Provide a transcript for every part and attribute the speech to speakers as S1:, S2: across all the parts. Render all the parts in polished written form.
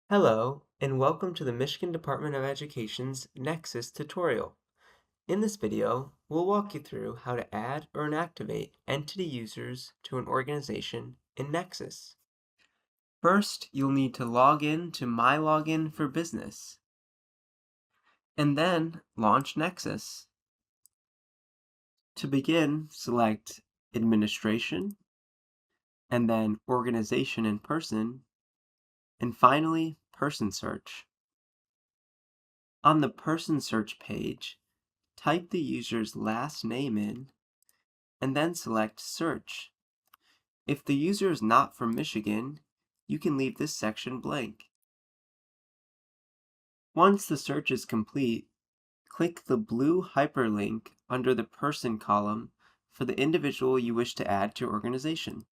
S1: Hello, and welcome to the Michigan Department of Education's NexSys tutorial. In this video, we'll walk you through how to add or inactivate entity users to an organization in NexSys. First, you'll need to log in to My Login for Business, and then launch NexSys. To begin, select Administration, and then Organization and Person, and finally, Person Search. On the Person Search page, type the user's last name in, and then select Search. If the user is not from Michigan, you can leave this section blank. Once the search is complete, click the blue hyperlink under the Person column for the individual you wish to add to your organization.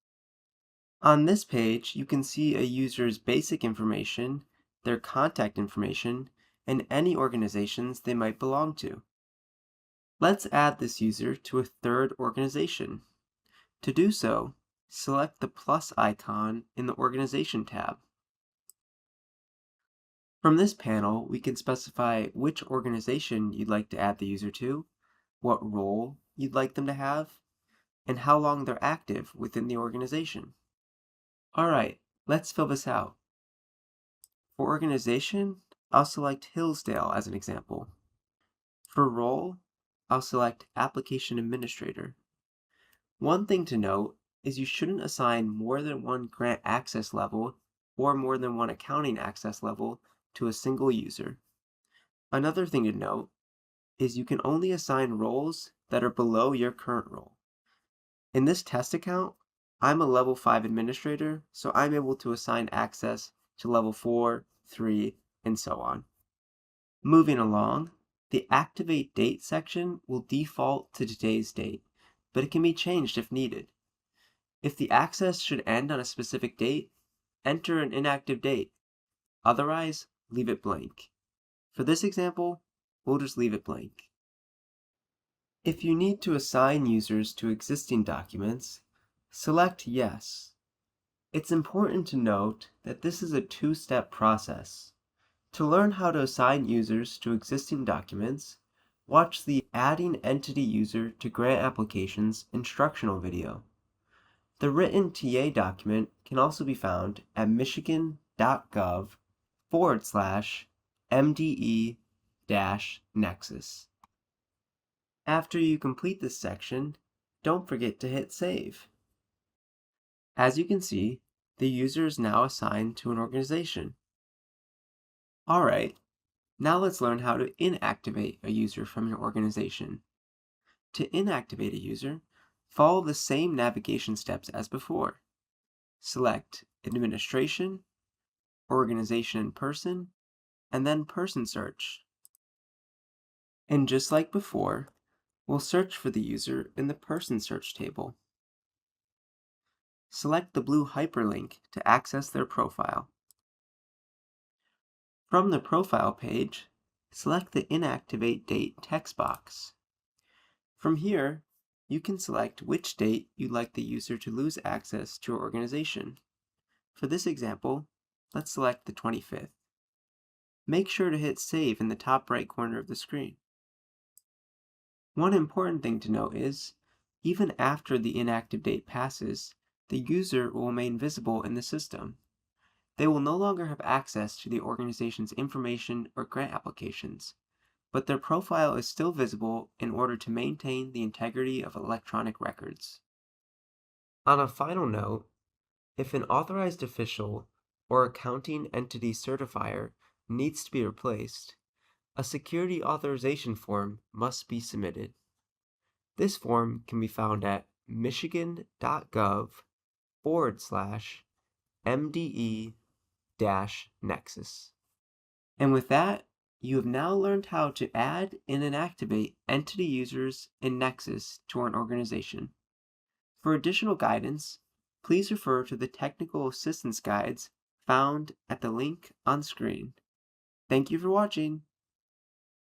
S1: On this page, you can see a user's basic information, their contact information, and any organizations they might belong to. Let's add this user to a third organization. To do so, select the plus icon in the Organization tab. From this panel, we can specify which organization you'd like to add the user to, what role you'd like them to have, and how long they're active within the organization. Alright, let's fill this out. For organization, I'll select Hillsdale as an example. For role, I'll select Application Administrator. One thing to note is you shouldn't assign more than one grant access level or more than one accounting access level to a single user. Another thing to note is you can only assign roles that are below your current role. In this test account, I'm a level 5 administrator, so I'm able to assign access to level 4, 3, and so on. Moving along, the Activate Date section will default to today's date, but it can be changed if needed. If the access should end on a specific date, enter an inactive date. Otherwise, leave it blank. For this example, we'll just leave it blank. If you need to assign users to existing documents, select Yes. It's important to note that this is a two-step process. To learn how to assign users to existing documents, watch the Adding Entity User to Grant Applications instructional video. The written TA document can also be found at michigan.gov/MDE-Nexus. After you complete this section, don't forget to hit Save. As you can see, the user is now assigned to an organization. Alright, now let's learn how to inactivate a user from your organization. To inactivate a user, follow the same navigation steps as before. Select Administration, Organization and Person, and then Person Search. And just like before, we'll search for the user in the Person Search table. Select the blue hyperlink to access their profile. From the Profile page, select the Inactivate Date text box. From here, you can select which date you'd like the user to lose access to your organization. For this example, let's select the 25th. Make sure to hit Save in the top right corner of the screen. One important thing to note is, even after the inactive date passes, the user will remain visible in the system. They will no longer have access to the organization's information or grant applications, but their profile is still visible in order to maintain the integrity of electronic records. On a final note, if an authorized official or accounting entity certifier needs to be replaced, a security authorization form must be submitted. This form can be found at michigan.gov/MDE-Nexus. And with that, you have now learned how to add and inactivate entity users in NexSys to an organization. For additional guidance, please refer to the technical assistance guides found at the link on screen. Thank you for watching.